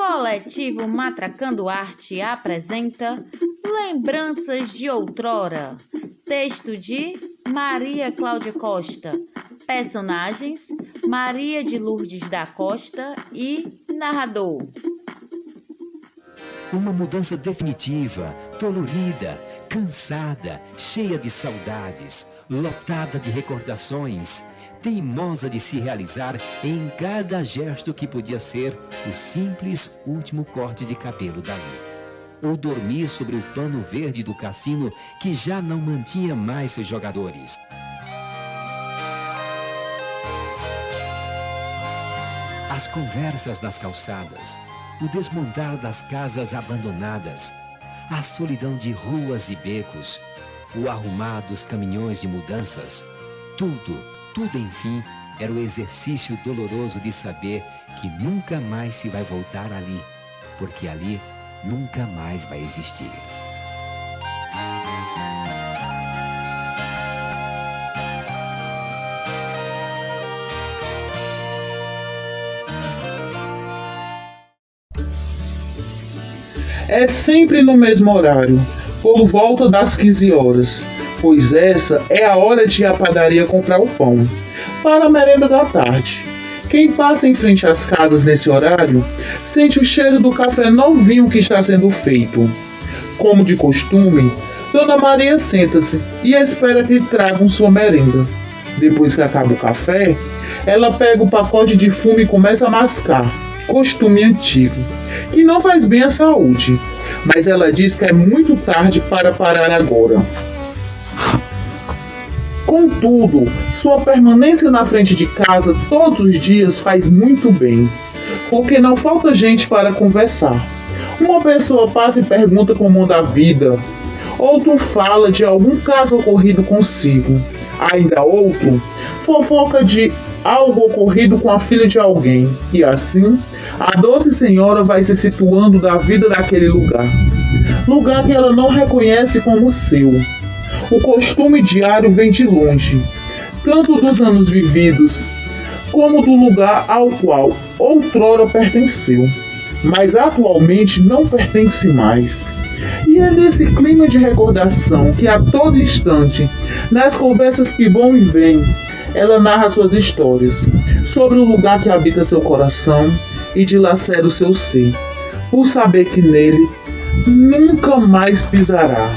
Coletivo Matracando Arte apresenta Lembranças de Outrora. Texto de Maria Cláudia Costa. Personagens: Maria de Lourdes da Costa e narrador. Uma mudança definitiva, dolorida, cansada, cheia de saudades, lotada de recordações, teimosa de se realizar em cada gesto que podia ser o simples último corte de cabelo dali. Ou dormir sobre o pano verde do cassino que já não mantinha mais seus jogadores. As conversas nas calçadas, o desmontar das casas abandonadas, a solidão de ruas e becos, o arrumar dos caminhões de mudanças, tudo enfim, era o exercício doloroso de saber que nunca mais se vai voltar ali, porque ali nunca mais vai existir. É sempre no mesmo horário, por volta das 15 horas, pois essa é a hora de ir à padaria comprar o pão, para a merenda da tarde. Quem passa em frente às casas nesse horário, sente o cheiro do café novinho que está sendo feito. Como de costume, Dona Maria senta-se e espera que tragam sua merenda. Depois que acaba o café, ela pega o pacote de fumo e começa a mascar. Costume antigo, que não faz bem à saúde, mas ela diz que é muito tarde para parar agora. Contudo, sua permanência na frente de casa todos os dias faz muito bem, porque não falta gente para conversar. Uma pessoa passa e pergunta como anda a vida, outro fala de algum caso ocorrido consigo, ainda outro fofoca de algo ocorrido com a filha de alguém, e assim a doce senhora vai se situando da vida daquele lugar que ela não reconhece como seu. O costume diário vem de longe, tanto dos anos vividos, como do lugar ao qual outrora pertenceu, mas atualmente não pertence mais. E é nesse clima de recordação que a todo instante, nas conversas que vão e vêm, ela narra suas histórias sobre o lugar que habita seu coração e dilacera o seu ser, por saber que nele nunca mais pisará.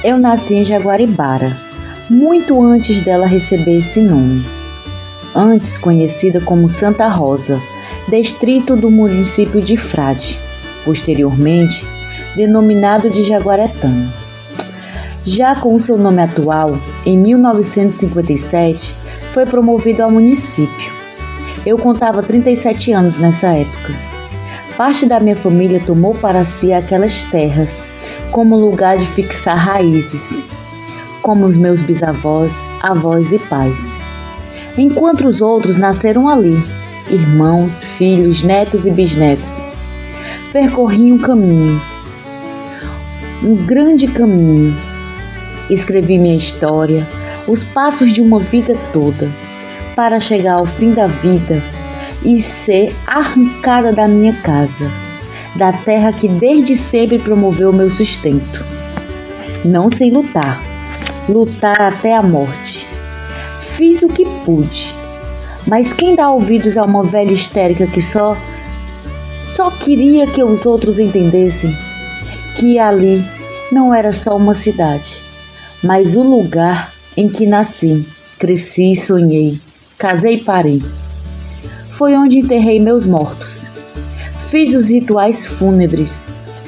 Eu nasci em Jaguaribara, muito antes dela receber esse nome. Antes conhecida como Santa Rosa, distrito do município de Frade, posteriormente denominado de Jaguaretama. Já com o seu nome atual, em 1957, foi promovido ao município. Eu contava 37 anos nessa época. Parte da minha família tomou para si aquelas terras como lugar de fixar raízes, como os meus bisavós, avós e pais. Enquanto os outros nasceram ali, irmãos, filhos, netos e bisnetos. Percorri um caminho, um grande caminho. Escrevi minha história, os passos de uma vida toda, para chegar ao fim da vida e ser arrancada da minha casa, da terra que desde sempre promoveu meu sustento. Não sei lutar até a morte. Fiz o que pude, mas quem dá ouvidos a uma velha histérica que só queria que os outros entendessem que ali não era só uma cidade, mas o lugar em que nasci, cresci e sonhei, casei e parei. Foi onde enterrei meus mortos. Fiz os rituais fúnebres,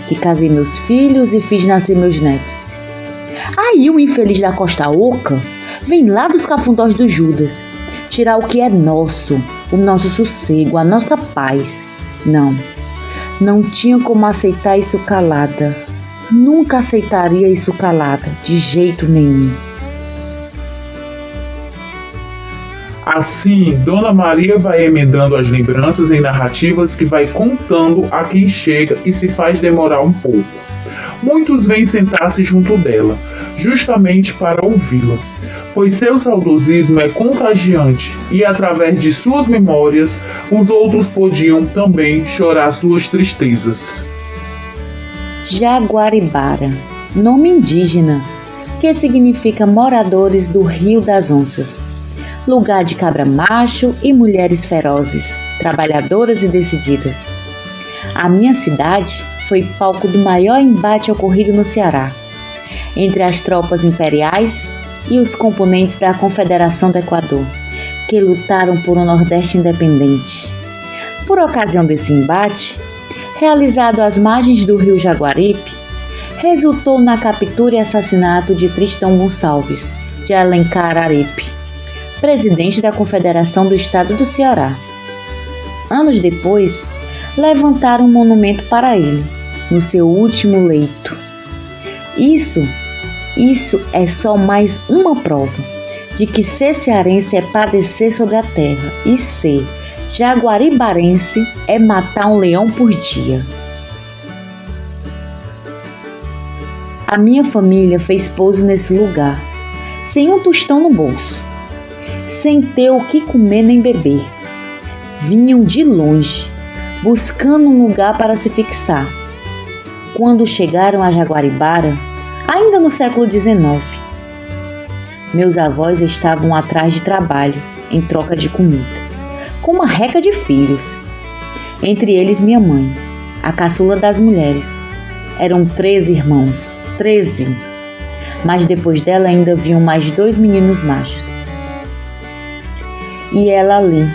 que casei meus filhos e fiz nascer meus netos. Aí o infeliz da Costa Oca vem lá dos cafundós do Judas, tirar o que é nosso, o nosso sossego, a nossa paz. Não tinha como aceitar isso calada. Nunca aceitaria isso calada, de jeito nenhum. Assim, Dona Maria vai emendando as lembranças em narrativas que vai contando a quem chega e se faz demorar um pouco. Muitos vêm sentar-se junto dela, justamente para ouvi-la, pois seu saudosismo é contagiante e, através de suas memórias, os outros podiam também chorar suas tristezas. Jaguaribara, nome indígena, que significa moradores do Rio das Onças, lugar de cabra macho e mulheres ferozes, trabalhadoras e decididas. A minha cidade foi palco do maior embate ocorrido no Ceará, entre as tropas imperiais e os componentes da Confederação do Equador, que lutaram por um Nordeste independente. Por ocasião desse embate, realizado às margens do rio Jaguaribe, resultou na captura e assassinato de Tristão Gonçalves de Alencar Arepe, presidente da Confederação do Estado do Ceará. Anos depois, levantaram um monumento para ele, no seu último leito. Isso é só mais uma prova de que ser cearense é padecer sobre a terra e ser jaguaribarense é matar um leão por dia. A minha família fez pouso nesse lugar, sem um tostão no bolso, sem ter o que comer nem beber. Vinham de longe, buscando um lugar para se fixar. Quando chegaram a Jaguaribara, ainda no século XIX, meus avós estavam atrás de trabalho, em troca de comida, com uma reca de filhos, entre eles minha mãe, a caçula das mulheres. Eram 13 irmãos, 13, mas depois dela ainda vinham mais 2 meninos machos. E ela ali,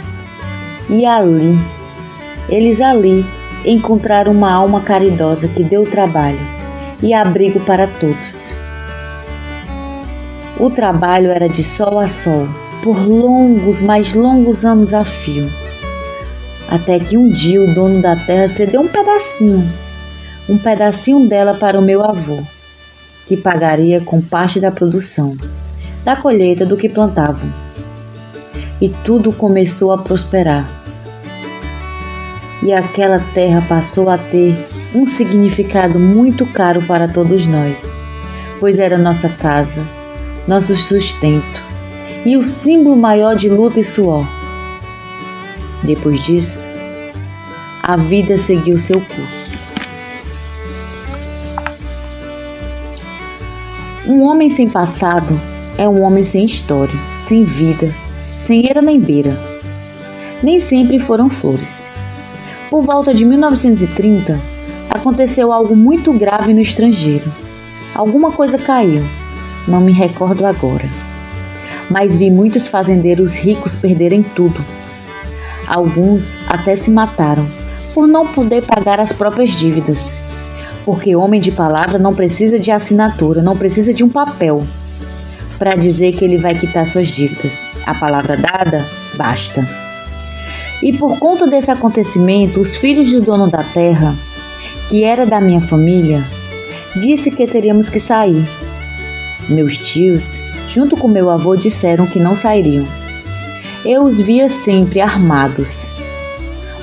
eles ali encontraram uma alma caridosa que deu trabalho e abrigo para todos. O trabalho era de sol a sol, por longos, mais longos anos a fio, até que um dia o dono da terra cedeu um pedacinho dela para o meu avô, que pagaria com parte da produção, da colheita do que plantavam. E tudo começou a prosperar. E aquela terra passou a ter um significado muito caro para todos nós, pois era nossa casa, nosso sustento e o símbolo maior de luta e suor. Depois disso, a vida seguiu seu curso. Um homem sem passado é um homem sem história, sem vida, sem eira nem beira. Nem sempre foram flores. Por volta de 1930, aconteceu algo muito grave no estrangeiro. Alguma coisa caiu, não me recordo agora. Mas vi muitos fazendeiros ricos perderem tudo. Alguns até se mataram por não poder pagar as próprias dívidas. Porque homem de palavra não precisa de assinatura, não precisa de um papel para dizer que ele vai quitar suas dívidas. A palavra dada, basta. E por conta desse acontecimento, os filhos do dono da terra, que era da minha família, disse que teríamos que sair. Meus tios, junto com meu avô, disseram que não sairiam. Eu os via sempre armados,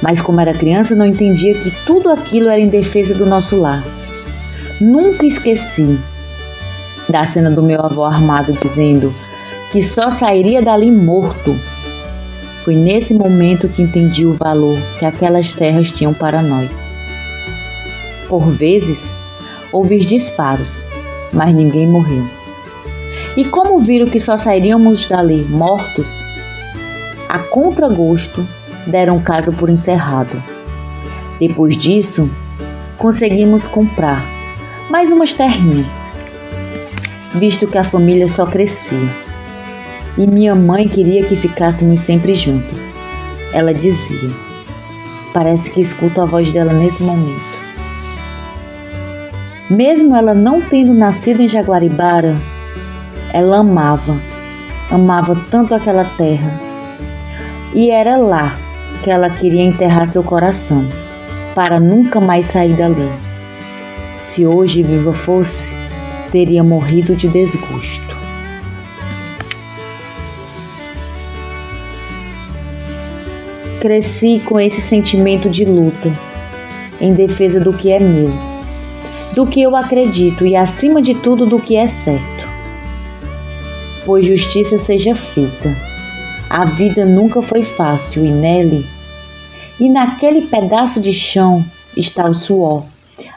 mas como era criança não entendia que tudo aquilo era em defesa do nosso lar. Nunca esqueci da cena do meu avô armado dizendo que só sairia dali morto. Foi nesse momento que entendi o valor que aquelas terras tinham para nós. Por vezes, ouvi disparos, mas ninguém morreu. E como viram que só sairíamos dali mortos, a contragosto deram o caso por encerrado. Depois disso, conseguimos comprar mais umas terrinhas, visto que a família só crescia. E minha mãe queria que ficássemos sempre juntos. Ela dizia, parece que escuto a voz dela nesse momento. Mesmo ela não tendo nascido em Jaguaribara, ela amava tanto aquela terra. E era lá que ela queria enterrar seu coração, para nunca mais sair dali. Se hoje viva fosse, teria morrido de desgosto. Cresci com esse sentimento de luta, em defesa do que é meu, do que eu acredito e, acima de tudo, do que é certo. Pois justiça seja feita. A vida nunca foi fácil e naquele pedaço de chão está o suor,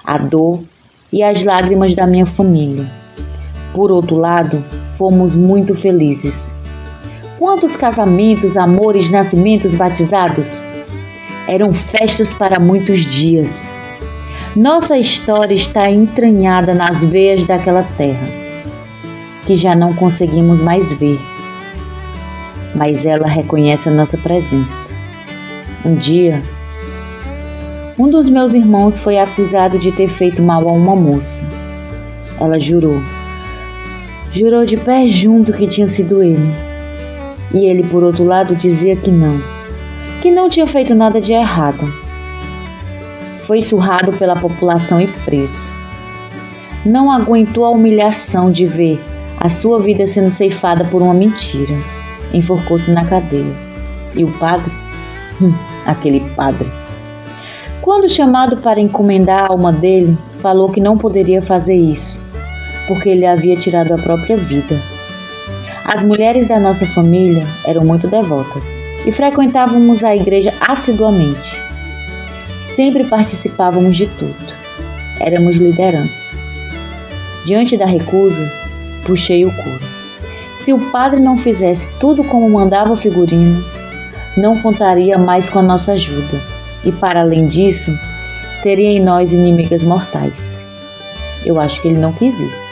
a dor e as lágrimas da minha família. Por outro lado, fomos muito felizes. Quantos casamentos, amores, nascimentos, batizados? Eram festas para muitos dias. Nossa história está entranhada nas veias daquela terra, que já não conseguimos mais ver. Mas ela reconhece a nossa presença. Um dia, um dos meus irmãos foi acusado de ter feito mal a uma moça. Ela jurou de pé junto que tinha sido ele. E ele, por outro lado, dizia que não tinha feito nada de errado. Foi surrado pela população e preso. Não aguentou a humilhação de ver a sua vida sendo ceifada por uma mentira. Enforcou-se na cadeia. E o padre? Aquele padre. Quando chamado para encomendar a alma dele, falou que não poderia fazer isso, porque ele havia tirado a própria vida. As mulheres da nossa família eram muito devotas e frequentávamos a igreja assiduamente. Sempre participávamos de tudo. Éramos liderança. Diante da recusa, puxei o couro. Se o padre não fizesse tudo como mandava o figurino, não contaria mais com a nossa ajuda. E para além disso, teria em nós inimigas mortais. Eu acho que ele não quis isso.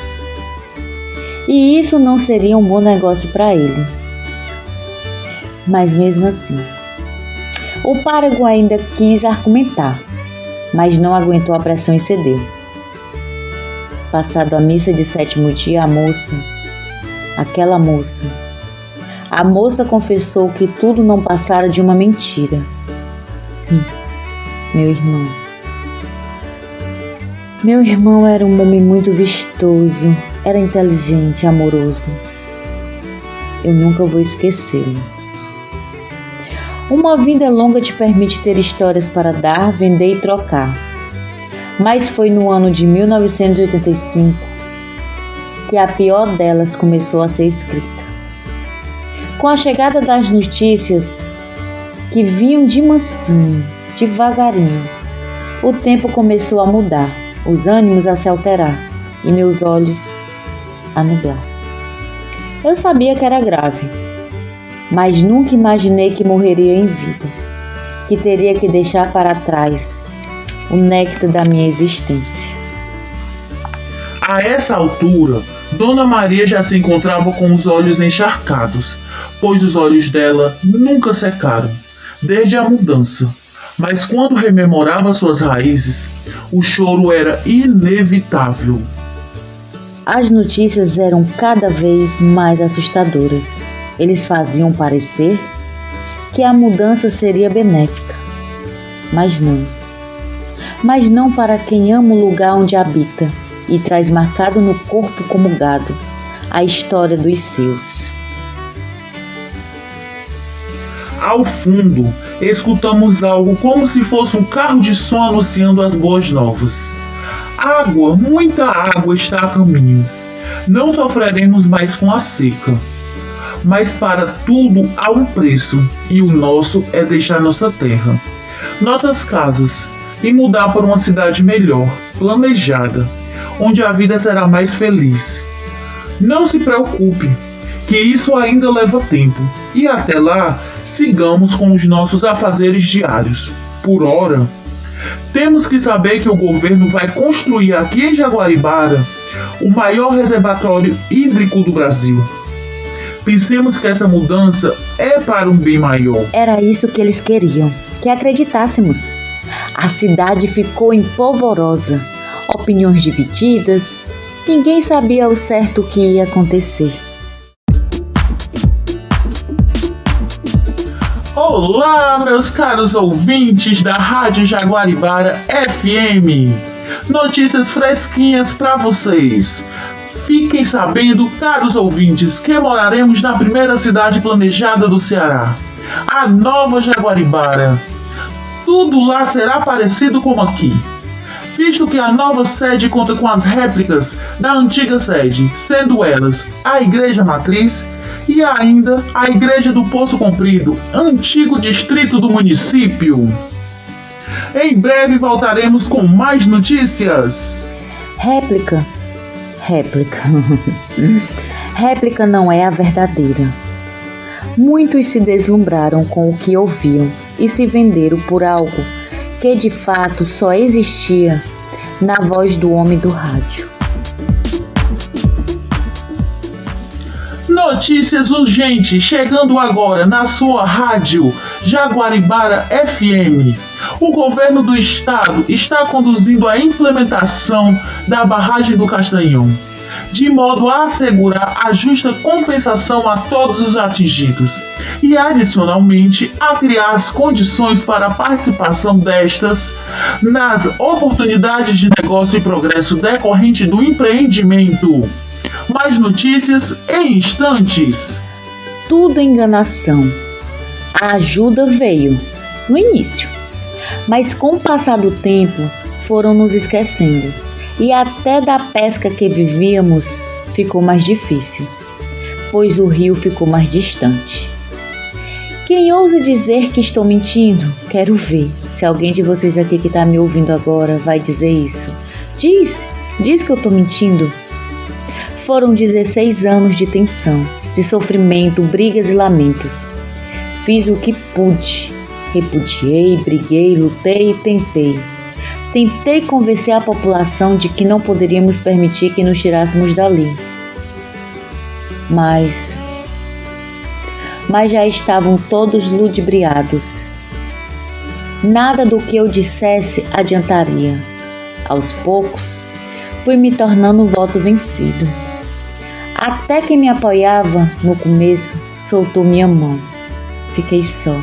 E isso não seria um bom negócio para ele. Mas mesmo assim, o pároco ainda quis argumentar, mas não aguentou a pressão e cedeu. Passado a missa de 7º dia, a moça confessou que tudo não passara de uma mentira. Meu irmão era um homem muito vistoso, era inteligente, amoroso. Eu nunca vou esquecê-lo. Uma vida longa te permite ter histórias para dar, vender e trocar. Mas foi no ano de 1985 que a pior delas começou a ser escrita. Com a chegada das notícias que vinham de mansinho, devagarinho, o tempo começou a mudar, os ânimos a se alterar e meus olhos a nublar. Eu sabia que era grave, mas nunca imaginei que morreria em vida, que teria que deixar para trás o néctar da minha existência. A essa altura, Dona Maria já se encontrava com os olhos encharcados, pois os olhos dela nunca secaram, desde a mudança. Mas quando rememorava suas raízes, o choro era inevitável. As notícias eram cada vez mais assustadoras. Eles faziam parecer que a mudança seria benéfica, mas não para quem ama o lugar onde habita e traz marcado no corpo como gado a história dos seus. Ao fundo, escutamos algo como se fosse um carro de som anunciando as boas novas. Água, muita água está a caminho. Não sofreremos mais com a seca. Mas para tudo há um preço, e o nosso é deixar nossa terra, nossas casas, e mudar para uma cidade melhor, planejada, onde a vida será mais feliz. Não se preocupe, que isso ainda leva tempo, e até lá, sigamos com os nossos afazeres diários. Por ora, temos que saber que o governo vai construir aqui em Jaguaribara o maior reservatório hídrico do Brasil. Pensemos que essa mudança é para um bem maior. Era isso que eles queriam, que acreditássemos. A cidade ficou empolvorosa, opiniões divididas, ninguém sabia ao certo o que ia acontecer. Olá, meus caros ouvintes da Rádio Jaguaribara FM. Notícias fresquinhas para vocês. Fiquem sabendo, caros ouvintes, que moraremos na primeira cidade planejada do Ceará, a Nova Jaguaribara. Tudo lá será parecido como aqui. visto que a nova sede conta com as réplicas da antiga sede, sendo elas a Igreja Matriz e ainda a Igreja do Poço Comprido, antigo distrito do município. Em breve voltaremos com mais notícias. Réplica. Réplica não é a verdadeira. Muitos se deslumbraram com o que ouviam e se venderam por algo que de fato só existia na voz do homem do rádio. Notícias urgentes chegando agora na sua rádio Jaguaribara FM. O governo do estado está conduzindo a implementação da barragem do Castanhão, de modo a assegurar a justa compensação a todos os atingidos e, adicionalmente, a criar as condições para a participação destas nas oportunidades de negócio e progresso decorrente do empreendimento. Mais notícias em instantes. Tudo enganação. A ajuda veio no início, mas com o passar do tempo foram nos esquecendo. E até da pesca que vivíamos ficou mais difícil, pois o rio ficou mais distante. Quem ousa dizer que estou mentindo? Quero ver se alguém de vocês aqui que está me ouvindo agora vai dizer isso. Diz que eu estou mentindo. Foram 16 anos de tensão, de sofrimento, brigas e lamentos. Fiz o que pude, repudiei, briguei, lutei e tentei. Tentei convencer a população de que não poderíamos permitir que nos tirássemos dali. Mas já estavam todos ludibriados. Nada do que eu dissesse adiantaria. Aos poucos, fui me tornando um voto vencido. Até quem me apoiava no começo soltou minha mão. Fiquei só,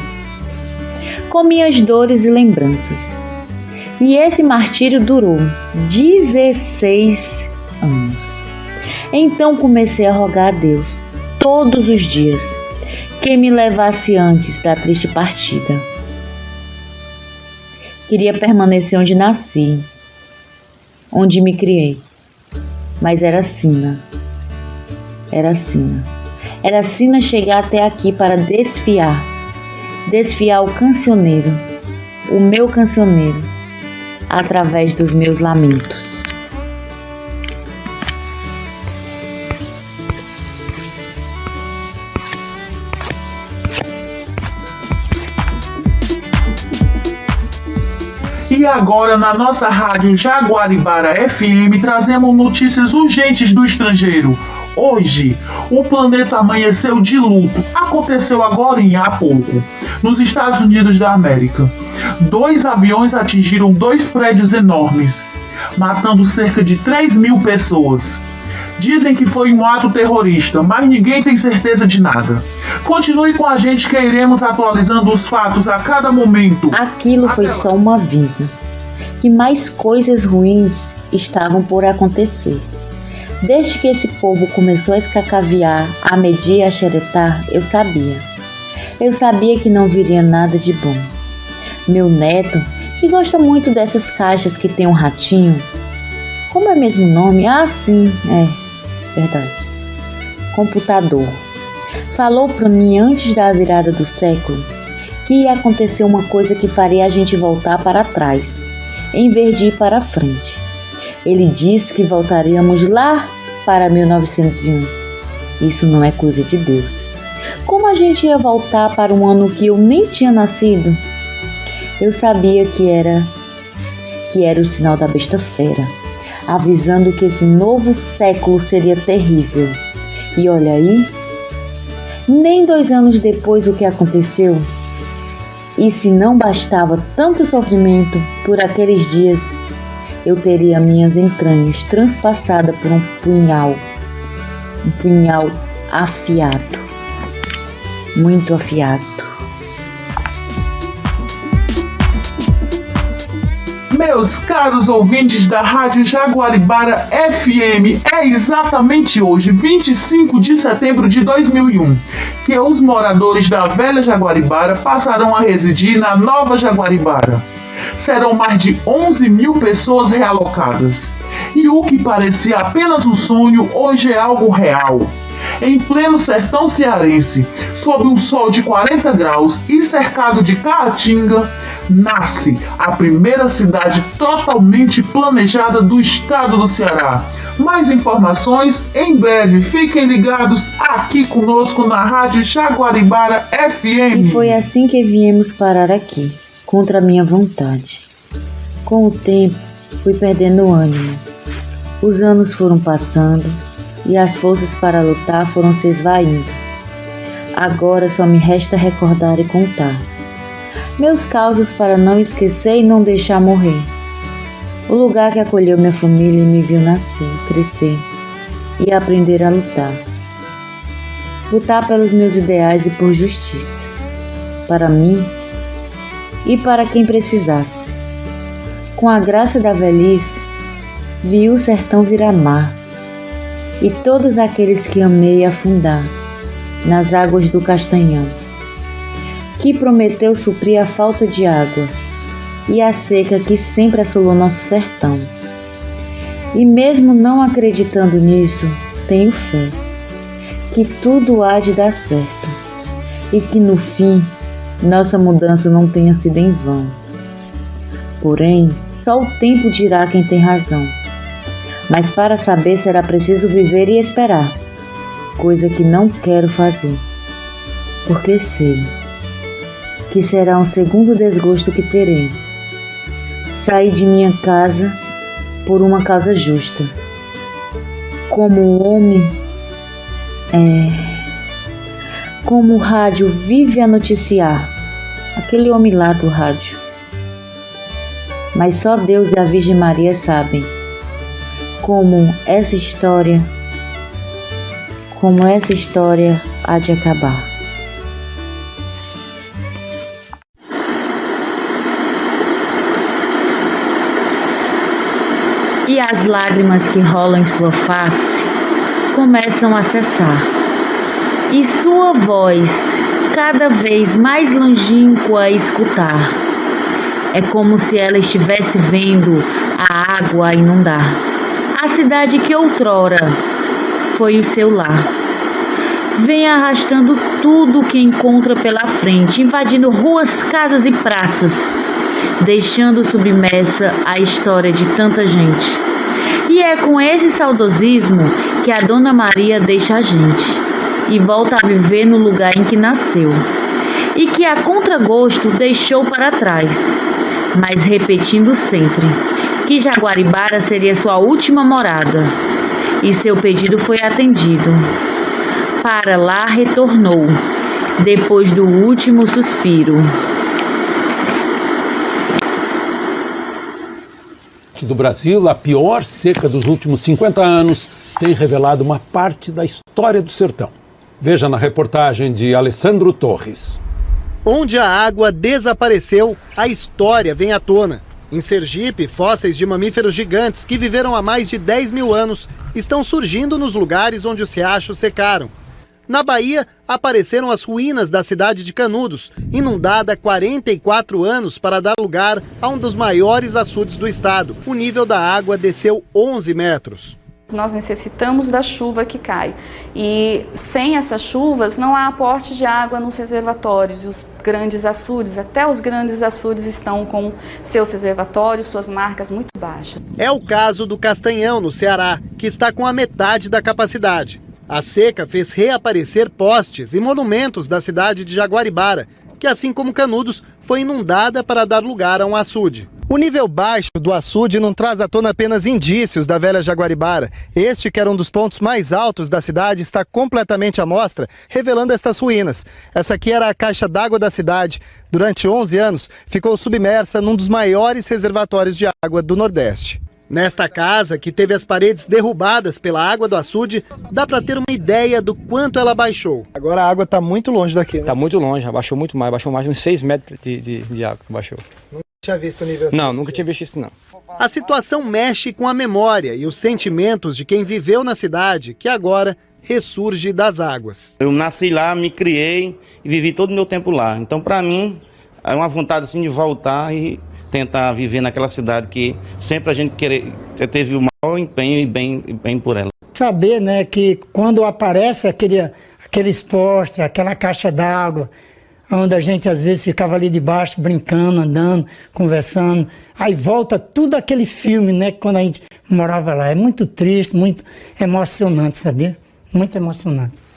com minhas dores e lembranças. E esse martírio durou 16 anos. Então comecei a rogar a Deus, todos os dias, que me levasse antes da triste partida. Queria permanecer onde nasci, onde me criei. Mas era sina. Era sina chegar até aqui para desfiar o cancioneiro, o meu cancioneiro, através dos meus lamentos. E agora, na nossa rádio Jaguaribara FM, trazemos notícias urgentes do estrangeiro. Hoje, o planeta amanheceu de luto. Aconteceu agora há pouco, nos Estados Unidos da América. 2 aviões atingiram 2 prédios enormes, matando cerca de 3.000 pessoas. Dizem que foi um ato terrorista, mas ninguém tem certeza de nada. Continue com a gente que iremos atualizando os fatos a cada momento. Aquilo foi só um aviso, que mais coisas ruins estavam por acontecer. Desde que esse povo começou a escacaviar, a medir e a xeretar, eu sabia. Eu sabia que não viria nada de bom. Meu neto, que gosta muito dessas caixas que tem um ratinho. Como é mesmo o nome? Ah, sim, verdade. Computador. Falou para mim antes da virada do século que ia acontecer uma coisa que faria a gente voltar para trás, em vez de ir para frente. Ele disse que voltaríamos lá para 1901. Isso não é coisa de Deus. Como a gente ia voltar para um ano que eu nem tinha nascido? Eu sabia que era o sinal da besta fera, avisando que esse novo século seria terrível. E olha aí, nem 2 anos depois o que aconteceu. E se não bastava tanto sofrimento por aqueles dias, eu teria minhas entranhas transpassadas por um punhal afiado, muito afiado. Meus caros ouvintes da Rádio Jaguaribara FM, é exatamente hoje, 25 de setembro de 2001, que os moradores da velha Jaguaribara passarão a residir na nova Jaguaribara. serão mais de 11 mil pessoas realocadas. E o que parecia apenas um sonho, hoje é algo real. Em pleno sertão cearense, sob um sol de 40 graus e cercado de caatinga, nasce a primeira cidade totalmente planejada do estado do Ceará. Mais informações em breve. Fiquem ligados aqui conosco na Rádio Jaguaribara FM. E foi assim que viemos parar aqui, contra a minha vontade. Com o tempo, fui perdendo o ânimo. Os anos foram passando e as forças para lutar foram se esvaindo. Agora só me resta recordar e contar meus causos para não esquecer e não deixar morrer. O lugar que acolheu minha família e me viu nascer, crescer e aprender a lutar. Lutar pelos meus ideais e por justiça. Para mim e para quem precisasse. Com a graça da velhice, vi o sertão virar mar. E todos aqueles que amei afundar nas águas do Castanhão, que prometeu suprir a falta de água e a seca que sempre assolou nosso sertão. E mesmo não acreditando nisso, tenho fé que tudo há de dar certo e que no fim nossa mudança não tenha sido em vão. Porém, só o tempo dirá quem tem razão. Mas para saber será preciso viver e esperar, coisa que não quero fazer, porque sei que será um segundo desgosto que terei. Saí de minha casa por uma causa justa. Como o homem como o rádio vive a noticiar, aquele homem lá do rádio. Mas só Deus e a Virgem Maria sabem como essa história há de acabar. E as lágrimas que rolam em sua face começam a cessar. E sua voz, cada vez mais longínqua a escutar. É como se ela estivesse vendo a água inundar a cidade que outrora foi o seu lar. Vem arrastando tudo o que encontra pela frente, invadindo ruas, casas e praças, deixando submersa a história de tanta gente. E é com esse saudosismo que a Dona Maria deixa a gente e volta a viver no lugar em que nasceu e que a contragosto deixou para trás, mas repetindo sempre que Jaguaribara seria sua última morada. E seu pedido foi atendido. Para lá retornou, depois do último suspiro. Do Brasil, a pior seca dos últimos 50 anos tem revelado uma parte da história do sertão. Veja na reportagem de Alessandro Torres. Onde a água desapareceu, a história vem à tona. Em Sergipe, fósseis de mamíferos gigantes que viveram há mais de 10 mil anos estão surgindo nos lugares onde os riachos secaram. Na Bahia, apareceram as ruínas da cidade de Canudos, inundada há 44 anos para dar lugar a um dos maiores açudes do estado. O nível da água desceu 11 metros. Nós necessitamos da chuva que cai e sem essas chuvas não há aporte de água nos reservatórios. E os grandes açudes, até os grandes açudes estão com seus reservatórios, suas marcas muito baixas. É o caso do Castanhão, no Ceará, que está com a metade da capacidade. A seca fez reaparecer postes e monumentos da cidade de Jaguaribara, que assim como Canudos, foi inundada para dar lugar a um açude. O nível baixo do açude não traz à tona apenas indícios da velha Jaguaribara. Este, que era um dos pontos mais altos da cidade, está completamente à mostra, revelando estas ruínas. Essa aqui era a caixa d'água da cidade. Durante 11 anos, ficou submersa num dos maiores reservatórios de água do Nordeste. Nesta casa, que teve as paredes derrubadas pela água do açude, dá para ter uma ideia do quanto ela baixou. Agora a água está muito longe daqui, né? Está muito longe, abaixou muito mais, baixou mais de uns 6 metros de água que baixou. Nunca tinha visto o nível assim? Não, nunca tinha visto isso não. A situação mexe com a memória e os sentimentos de quem viveu na cidade, que agora ressurge das águas. Eu nasci lá, me criei e vivi todo o meu tempo lá. Então, para mim, é uma vontade assim de voltar e tentar viver naquela cidade que sempre a gente teve o maior empenho e bem por ela. Saber, né, que quando aparece aqueles postes, aquela caixa d'água, onde a gente às vezes ficava ali debaixo brincando, andando, conversando, aí volta tudo aquele filme, né, quando a gente morava lá. É muito triste, muito emocionante, sabia? Muito emocionante.